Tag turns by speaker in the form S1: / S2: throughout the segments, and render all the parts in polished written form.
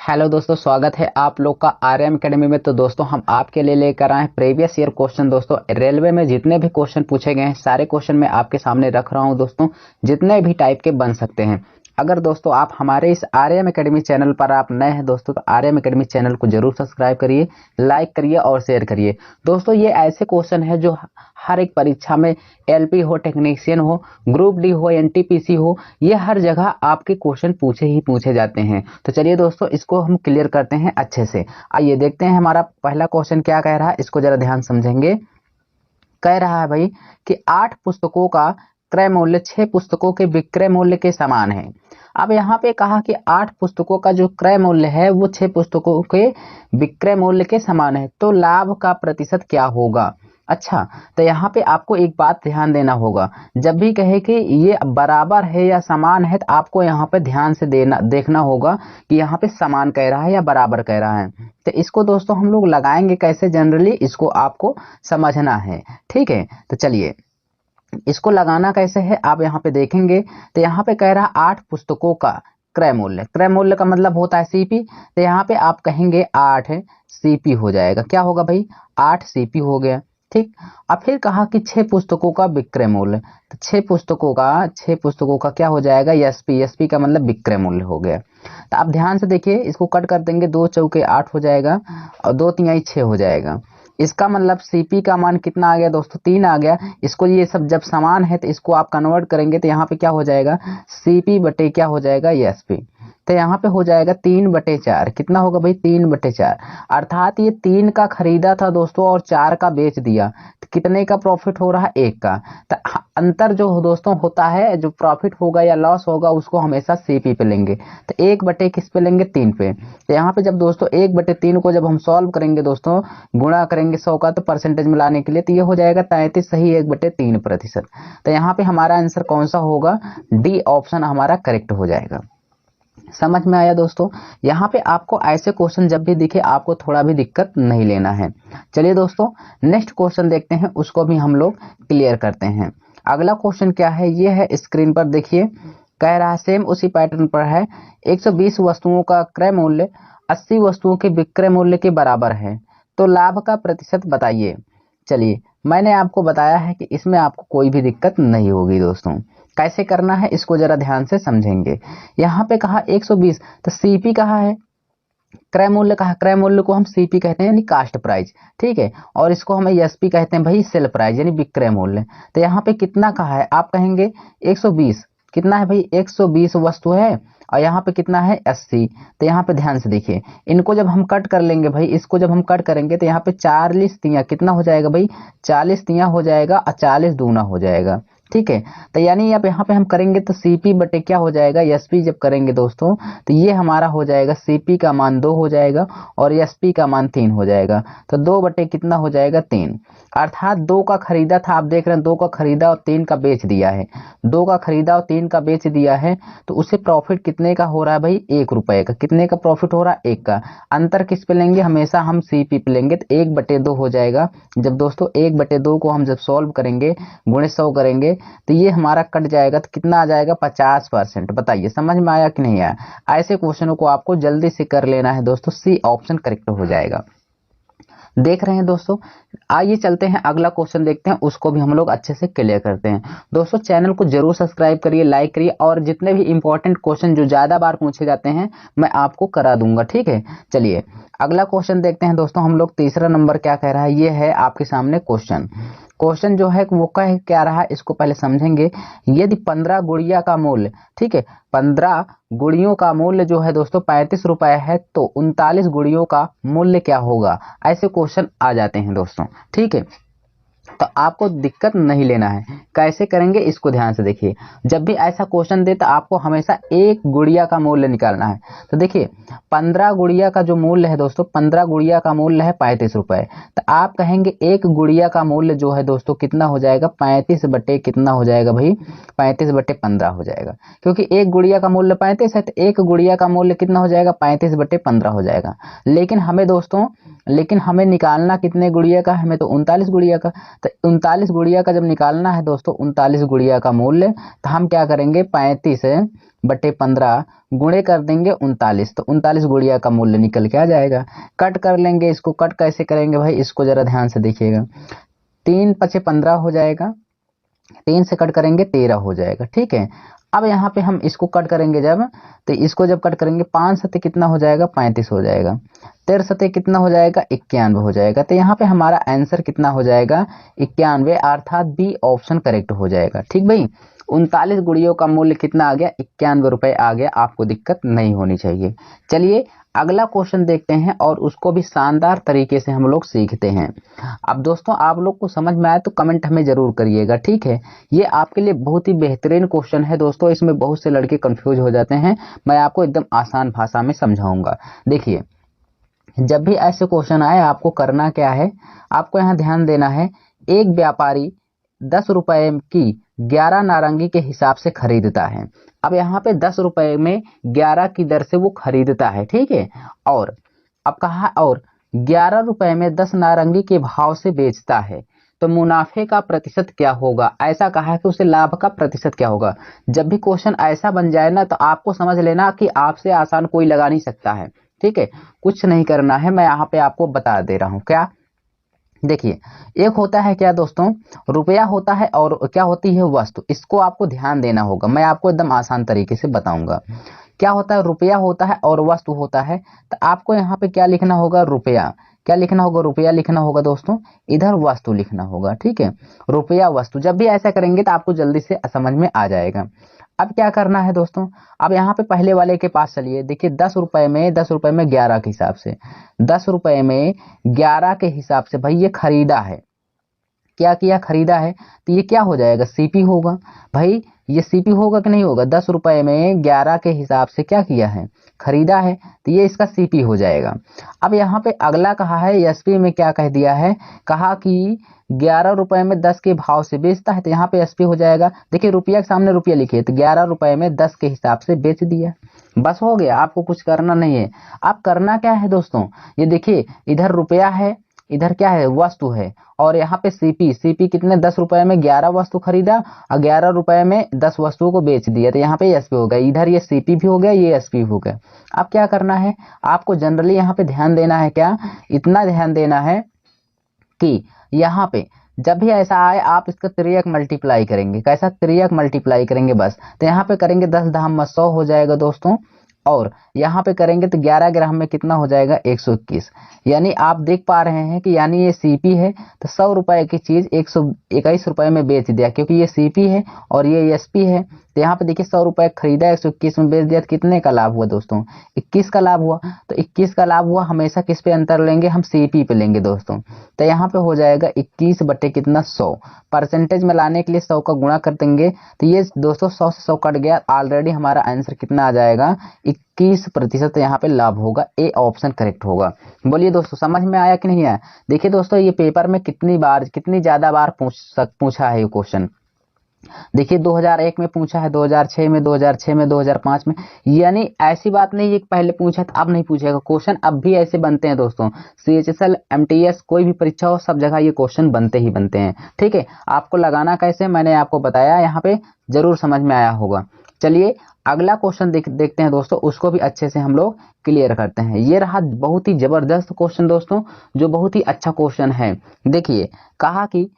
S1: Hello दोस्तों, स्वागत है आप लोग का आरएम एकेडमी में। तो दोस्तों हम आपके लिए लेकर आए हैं प्रीवियस ईयर क्वेश्चन। दोस्तों रेलवे में जितने भी क्वेश्चन पूछे गए हैं सारे क्वेश्चन मैं आपके सामने रख रहा हूं दोस्तों, जितने भी टाइप के बन सकते हैं। अगर दोस्तों आप हमारे इस आरएम एकेडमी चैनल पर आप नए हैं दोस्तों, तो आरएम एकेडमी चैनल को जरूर सब्सक्राइब करिए, लाइक करिए और शेयर करिए। दोस्तों ये ऐसे क्वेश्चन है जो हर एक परीक्षा में, एलपी हो, टेक्नीशियन हो, ग्रुप डी हो, एनटीपीसी हो, ये हर जगह आपके क्वेश्चन पूछे ही पूछे जाते हैं। तो चलिए दोस्तों इसको हम क्लियर करते हैं अच्छे से। आइए देखते हैं हमारा पहला क्वेश्चन क्या कह रहा है, इसको जरा ध्यान समझेंगे। कह रहा है भाई कि 8 पुस्तकों का क्रय मूल्य 6 पुस्तकों के विक्रय मूल्य के समान है। अब यहाँ पे कहा कि 8 पुस्तकों का जो क्रय मूल्य है वो 6 पुस्तकों के विक्रय मूल्य के समान है, तो लाभ का प्रतिशत क्या होगा। अच्छा, तो यहाँ पे आपको एक बात ध्यान देना होगा, जब भी कहे कि ये बराबर है या समान है, तो आपको यहाँ पे ध्यान से देखना होगा कि यहाँ पे समान कह रहा है या बराबर कह रहा है। तो इसको दोस्तों हम लोग लगाएंगे कैसे, जनरली इसको आपको समझना है, ठीक है। तो चलिए इसको लगाना कैसे है आप यहाँ पे देखेंगे। तो यहाँ पे कह रहा 8 पुस्तकों का क्रय मूल्य, क्रय मूल्य का मतलब होता है सीपी। तो यहाँ पे आप कहेंगे 8 सीपी हो जाएगा। क्या होगा भाई, 8 सीपी हो गया, ठीक। अब फिर कहा कि 6 पुस्तकों का विक्रय मूल्य, तो 6 पुस्तकों का क्या हो जाएगा, एसपी। एसपी का मतलब विक्रय मूल्य हो गया। तो आप ध्यान से देखिए, इसको कट कर देंगे, 2 चौके 8 हो जाएगा और 2 तिहाई 6 हो जाएगा। इसका मतलब सीपी का मान कितना आ गया दोस्तों, 3 आ गया। इसको ये सब जब समान है तो इसको आप कन्वर्ट करेंगे तो यहाँ पे क्या हो जाएगा, सीपी बटे क्या हो जाएगा, एसपी। तो यहाँ पे हो जाएगा 3/4। कितना होगा भाई, 3/4। अर्थात ये 3 का खरीदा था दोस्तों और 4 का बेच दिया, तो कितने का प्रॉफिट हो रहा है, 1 का। तो अंतर जो दोस्तों होता है, जो प्रॉफिट होगा या लॉस होगा, उसको हमेशा सीपी पे लेंगे। तो 1 बटे किस पे लेंगे, 3 पे। तो यहाँ पे जब दोस्तों 1/3 को जब हम सॉल्व करेंगे दोस्तों, गुणा करेंगे 100 का, तो परसेंटेज में लाने के लिए, तो ये हो जाएगा 33 सही 1/3%। तो यहाँ पे हमारा आंसर कौन सा होगा, डी ऑप्शन हमारा करेक्ट हो जाएगा। समझ में आया दोस्तों। यहाँ पे आपको ऐसे क्वेश्चन जब भी दिखे आपको थोड़ा भी दिक्कत नहीं लेना है। चलिए दोस्तों नेक्स्ट क्वेश्चन देखते हैं, उसको भी हम लोग क्लियर करते हैं। अगला क्वेश्चन क्या है, ये है स्क्रीन पर देखिए। कह रहा है सेम उसी पैटर्न पर है, 120 वस्तुओं का क्रय मूल्य 80 वस्तुओं के विक्रय मूल्य के बराबर है, तो लाभ का प्रतिशत बताइए। चलिए मैंने आपको बताया है कि इसमें आपको कोई भी दिक्कत नहीं होगी दोस्तों। कैसे करना है इसको जरा ध्यान से समझेंगे। यहाँ पे कहा 120, तो सीपी कहा है, क्रय मूल्य कहा, क्रय मूल्य को हम सीपी कहते हैं यानी कास्ट प्राइस, ठीक है। और इसको हम एसपी कहते हैं भाई सेल प्राइस यानी विक्रय मूल्य। तो यहाँ पे कितना कहा है, आप कहेंगे 120, कितना है भाई, 120 वस्तु है और यहाँ पे कितना है 80। तो यहाँ पे ध्यान से देखिए, इनको जब हम कट कर लेंगे भाई, इसको जब हम कट करेंगे तो यहाँ पे 40 तिया कितना हो जाएगा भाई, 40 तिया हो जाएगा और 40 दूना हो जाएगा, ठीक है। तो यानी अब यहाँ पे हम करेंगे तो सीपी बटे क्या हो जाएगा, एसपी जब करेंगे दोस्तों, तो ये हमारा हो जाएगा सीपी का मान 2 हो जाएगा और एसपी का मान 3 हो जाएगा। तो 2 बटे कितना हो जाएगा, 3। अर्थात 2 का खरीदा था, आप देख रहे हैं 2 का खरीदा और 3 का बेच दिया है। 2 का खरीदा और 3 का बेच दिया है, तो उसे प्रॉफिट कितने का हो रहा है भाई, 1 रुपए का। कितने का प्रॉफिट हो रहा है, 1 का। अंतर किस पे लेंगे, हमेशा हम सीपी पे लेंगे, तो 1/2 हो जाएगा। जब दोस्तों 1/2 को हम जब सॉल्व करेंगे, गुणे 100 करेंगे, तो ये हमारा कट जाएगा, तो कितना आ जाएगा, 50%। बताइए समझ में आया कि नहीं आया। ऐसे क्वेश्चनों को आपको जल्दी से कर लेना है दोस्तों, सी ऑप्शन करेक्ट हो जाएगा। देख रहे हैं दोस्तों, आइए चलते हैं अगला क्वेश्चन देखते हैं, उसको भी हम लोग अच्छे से क्लियर करते हैं। दोस्तों चैनल को जरूर सब्सक्राइब करिए, लाइक करिए, और जितने भी इंपॉर्टेंट क्वेश्चन जो ज्यादा बार पूछे जाते हैं मैं आपको करा दूंगा, ठीक है। चलिए अगला क्वेश्चन देखते हैं दोस्तों हम लोग। तीसरा नंबर क्या कह रहा है, ये है आपके सामने क्वेश्चन। क्वेश्चन जो है वो कह क्या रहा है, इसको पहले समझेंगे। यदि 15 गुड़िया का मूल्य, ठीक है, 15 गुड़ियों का मूल्य जो है दोस्तों 35 रुपए है, तो 39 गुड़ियों का मूल्य क्या होगा। ऐसे क्वेश्चन आ जाते हैं दोस्तों, ठीक है। तो आपको दिक्कत नहीं लेना है, कैसे करेंगे इसको ध्यान से देखिए। जब भी ऐसा क्वेश्चन दे तो आपको हमेशा एक गुड़िया का मूल्य निकालना है। तो देखिए 15 गुड़िया का जो मूल्य है दोस्तों, 15 गुड़िया का मूल्य है 35 रुपए। तो आप कहेंगे एक गुड़िया का मूल्य जो है दोस्तों कितना हो जाएगा, 35 बटे कितना हो जाएगा भाई, 35/15 हो जाएगा। क्योंकि एक गुड़िया का मूल्य 35 है, तो एक गुड़िया का मूल्य कितना हो जाएगा, 35/15 हो जाएगा। लेकिन हमें दोस्तों, लेकिन हमें निकालना कितने गुड़िया का, हमें तो 39 गुड़िया का। तो 39 गुड़िया का जब निकालना है दोस्तों, 39 गुड़िया का मूल्य, तो हम क्या करेंगे 35/15 गुणे कर देंगे 39, तो 39 गुड़िया का मूल्य निकल के आ जाएगा। कट कर लेंगे इसको, कट कैसे करेंगे भाई, इसको जरा ध्यान से देखिएगा। 3×5=15 हो जाएगा, 3 से कट करेंगे 13 हो जाएगा, ठीक है। अब यहाँ पे हम इसको कट करेंगे जब, तो इसको जब कट करेंगे 5 सत्ते कितना हो जाएगा 35 हो जाएगा, 13 सत्ते कितना हो जाएगा 91 हो जाएगा। तो यहाँ पे हमारा आंसर कितना हो जाएगा 91, अर्थात बी ऑप्शन करेक्ट हो जाएगा। ठीक भाई, 39 गुड़ियों का मूल्य कितना आ गया 91 रुपए आ गया, आपको दिक्कत नहीं होनी चाहिए। चलिए अगला क्वेश्चन देखते हैं और उसको भी शानदार तरीके से हम लोग सीखते हैं। अब दोस्तों आप लोग को समझ में आए तो कमेंट हमें जरूर करिएगा, ठीक है। ये आपके लिए बहुत ही बेहतरीन क्वेश्चन है दोस्तों, इसमें बहुत से लड़के कंफ्यूज हो जाते हैं, मैं आपको एकदम आसान भाषा में समझाऊंगा। देखिए जब भी ऐसे क्वेश्चन आए आपको करना क्या है, आपको यहाँ ध्यान देना है। एक व्यापारी 10 रुपए की 11 नारंगी के हिसाब से खरीदता है। अब यहाँ पे 10 रुपए में 11 की दर से वो खरीदता है, ठीक है। और अब कहा और 11 रुपए में 10 नारंगी के भाव से बेचता है, तो मुनाफे का प्रतिशत क्या होगा। ऐसा कहा है कि उसे लाभ का प्रतिशत क्या होगा। जब भी क्वेश्चन ऐसा बन जाए ना, तो आपको समझ लेना कि आपसे आसान कोई लगा नहीं सकता है, ठीक है। कुछ नहीं करना है, मैं यहाँ पे आपको बता दे रहा हूँ। क्या देखिए, एक होता है क्या दोस्तों, रुपया होता है, और क्या होती है वस्तु। इसको आपको ध्यान देना होगा, मैं आपको एकदम आसान तरीके से बताऊंगा। क्या होता है, रुपया होता है और वस्तु होता है। तो आपको यहाँ पे क्या लिखना होगा, रुपया। क्या लिखना होगा, रुपया लिखना होगा दोस्तों, इधर वस्तु लिखना होगा, ठीक है। रुपया वस्तु, जब भी ऐसा करेंगे तो आपको जल्दी से समझ में आ जाएगा। अब क्या करना है दोस्तों, अब यहाँ पे पहले वाले के पास चलिए। देखिए 10 रुपए में 11 के हिसाब से, 10 रुपए में 11 के हिसाब से भाई ये खरीदा है। क्या किया, खरीदा है, तो ये क्या हो जाएगा, सीपी होगा। भाई ये सीपी होगा कि नहीं होगा, 10 रुपए में 11 के हिसाब से क्या किया है, खरीदा है, तो ये इसका सीपी हो जाएगा। अब यहाँ पे अगला कहा है एसपी में, क्या कह दिया है, कहा कि 11 रुपए में 10 के भाव से बेचता है, तो यहाँ पे एसपी हो जाएगा। देखिए रुपया के सामने रुपया लिखिए, तो 11 रुपए में 10 के हिसाब से बेच दिया, बस हो गया, आपको कुछ करना नहीं है। आप करना क्या है दोस्तों, ये देखिए इधर रुपया है, इधर क्या है, वस्तु है, और यहाँ पे सीपी, सीपी कितने 10 रुपए में 11 वस्तु खरीदा और 11 रुपए में 10 वस्तुओं को बेच दिया, तो यहाँ पे एसपी हो गया। इधर ये सीपी भी हो गया, ये एसपी हो गया। अब क्या करना है, आपको जनरली यहाँ पे ध्यान देना है, क्या इतना ध्यान देना है कि यहाँ पे जब भी ऐसा आए आप इसका 3x मल्टीप्लाई करेंगे। कैसा, 3x मल्टीप्लाई करेंगे बस, तो यहाँ पे करेंगे 10 धाम 100 हो जाएगा दोस्तों, और यहाँ पे करेंगे तो 11 ग्राम में कितना हो जाएगा 121। यानी आप देख पा रहे हैं कि यानी ये सीपी है, तो 100 रुपए की चीज 121 रुपए में बेच दिया, क्योंकि ये सीपी है और ये एसपी है। तो यहाँ पे देखिए 100 रुपए खरीदा 121 में बेच दिया, तो कितने का लाभ हुआ दोस्तों, 21 का लाभ हुआ। तो 21 का लाभ हुआ, हमेशा किस पे अंतर लेंगे, हम सीपी पे लेंगे दोस्तों। तो यहाँ पे हो जाएगा 21 बटे कितना 100, परसेंटेज में लाने के लिए 100 का गुणा कर देंगे, तो ये दोस्तों 100 से 100 कट गया, ऑलरेडी हमारा आंसर कितना आ जाएगा 21% यहाँ पे लाभ होगा। ए ऑप्शन करेक्ट होगा। बोलिए दोस्तों समझ में आया कि नहीं आया। देखिए दोस्तों ये पेपर में कितनी ज्यादा बार पूछा है ये क्वेश्चन। देखिए 2001 में पूछा है, 2006 में, 2006 में, 2005 में, यानी ऐसी बात नहीं है कि पहले पूछा था अब नहीं पूछेगा। क्वेश्चन अब भी ऐसे बनते हैं दोस्तों, CHSL MTS कोई भी परीक्षा हो सब जगह ये क्वेश्चन बनते ही बनते हैं, ठीक है। आपको लगाना कैसे मैंने आपको बताया, यहाँ पे जरूर समझ में आया होगा। चलिए अगला क्वेश्चन देखते हैं दोस्तों, उसको भी अच्छे से हम लोग क्लियर करते हैं। ये रहा बहुत ही जबरदस्त क्वेश्चन दोस्तों, जो बहुत ही अच्छा क्वेश्चन है। देखिए कहा कि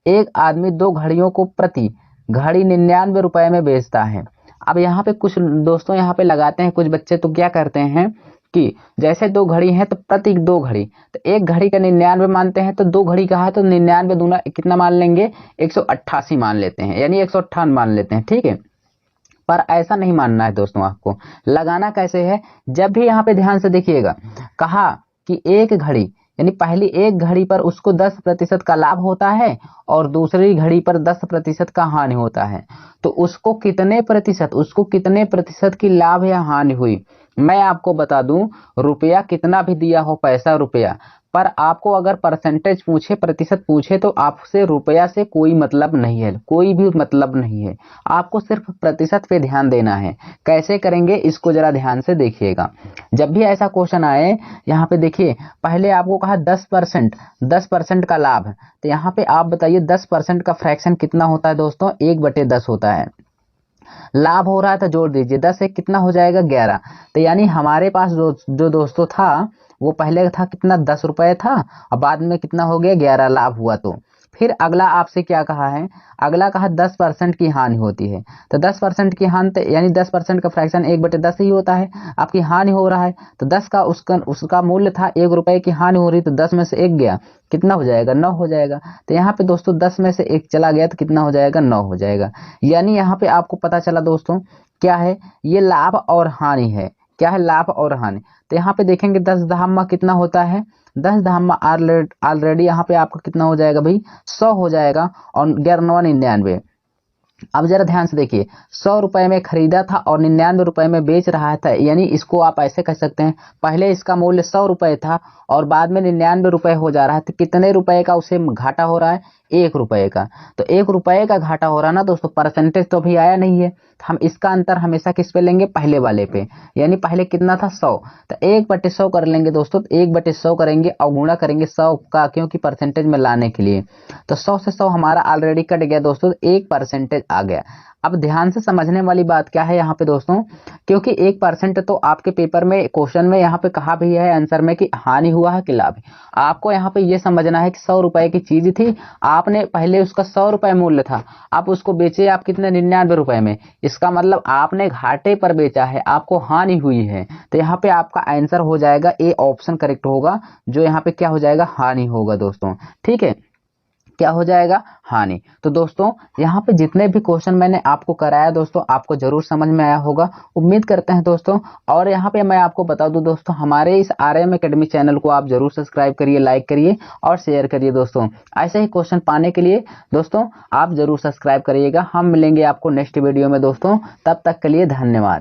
S1: एक आदमी 2 घड़ियों को प्रति घड़ी 99 रुपए में बेचता है। अब यहाँ पे कुछ दोस्तों यहाँ पे लगाते हैं कुछ बच्चे, तो क्या करते हैं कि जैसे 2 घड़ी हैं तो प्रति 2 घड़ी, तो एक घड़ी का 99 मानते हैं, तो 2 घड़ी का है तो 99 दूना कितना मान लेंगे 188 मान लेते हैं, यानी 158 मान लेते हैं, ठीक है। पर ऐसा नहीं मानना है दोस्तों, आपको लगाना कैसे है, जब भी यहाँ पे ध्यान से देखिएगा, कहा कि एक घड़ी यानी पहली एक घड़ी पर उसको 10% का लाभ होता है और दूसरी घड़ी पर 10% का हानि होता है, तो उसको कितने प्रतिशत की लाभ या हानि हुई। मैं आपको बता दूं, रुपया कितना भी दिया हो, पैसा रुपया पर आपको अगर परसेंटेज पूछे, प्रतिशत पूछे, तो आपसे रुपया से कोई मतलब नहीं है, कोई भी मतलब नहीं है। आपको सिर्फ प्रतिशत पे ध्यान देना है। कैसे करेंगे इसको जरा ध्यान से देखिएगा। जब भी ऐसा क्वेश्चन आए, यहाँ पे देखिए पहले आपको कहा 10%, 10% का लाभ, तो यहाँ पे आप बताइए 10% का फ्रैक्शन कितना होता है दोस्तों, 1/10 होता है। लाभ हो रहा है तो जोड़ दीजिए, 10 से कितना हो जाएगा 11। तो यानी हमारे पास जो दोस्तों था वो पहले था कितना, 10 रुपए था, और बाद में कितना हो गया 11 लाभ हुआ। तो फिर अगला आपसे क्या कहा है, अगला कहा 10% की हानि होती है। तो 10% की हानि यानी 10% का फ्रैक्शन 1/10 ही होता है। आपकी हानि हो रहा है तो 10 का उसका मूल्य था 1 रुपए की हानि हो रही, तो 10 में से 1 गया, कितना हो जाएगा 9 हो जाएगा। तो यहाँ पे दोस्तों 10 में से 1 चला गया तो कितना हो जाएगा 9 हो जाएगा। यानी यहाँ पे आपको पता चला दोस्तों क्या है, ये लाभ और हानि है। क्या है, लाभ और हानि। तो यहाँ पे देखेंगे 10 धामा कितना होता है, 10 धामा ऑलरेडी यहाँ पे आपका कितना हो जाएगा भाई 100 हो जाएगा, और 1199। अब जरा ध्यान से देखिए, 100 रुपए में खरीदा था और 99 रुपए में बेच रहा था, यानी इसको आप ऐसे कह सकते हैं, पहले इसका मूल्य 100 रुपए था और बाद में 99 रुपए हो जा रहा है, तो कितने रुपए का उसे घाटा हो रहा है, 1 रुपए का। तो 1 रुपए का घाटा हो रहा है ना दोस्तों, परसेंटेज तो अभी आया नहीं है, तो हम इसका अंतर हमेशा किस पे लेंगे, पहले वाले पे। यानी पहले कितना था 100, तो 1/100 कर लेंगे दोस्तों, 1/100 करेंगे और गुणा करेंगे 100 का, क्योंकि परसेंटेज में लाने के लिए। तो 100 से 100 हमारा ऑलरेडी कट गया दोस्तों, 1% आ गया। अब ध्यान से समझने वाली बात क्या है यहाँ पे दोस्तों, क्योंकि 1% तो आपके पेपर में क्वेश्चन में यहाँ पे कहा भी है आंसर में कि हानि हुआ है कि लाभ। आपको यहाँ पे ये समझना है कि 100 रुपए की चीज थी, आपने पहले उसका 100 रुपए मूल्य था, आप उसको बेचे आप कितने 99 रुपए में, इसका मतलब आपने घाटे पर बेचा है, आपको हानि हुई है। तो यहाँ पे आपका आंसर हो जाएगा ए ऑप्शन करेक्ट होगा, जो यहाँ पे क्या हो जाएगा, हानि होगा दोस्तों। ठीक है, क्या हो जाएगा, हानि। तो दोस्तों यहाँ पे जितने भी क्वेश्चन मैंने आपको कराया दोस्तों, आपको जरूर समझ में आया होगा, उम्मीद करते हैं दोस्तों। और यहाँ पे मैं आपको बता दूं दोस्तों, हमारे इस आरएम एकेडमी चैनल को आप जरूर सब्सक्राइब करिए, लाइक करिए और शेयर करिए दोस्तों। ऐसे ही क्वेश्चन पाने के लिए दोस्तों आप जरूर सब्सक्राइब करिएगा। हम मिलेंगे आपको नेक्स्ट वीडियो में दोस्तों, तब तक के लिए धन्यवाद।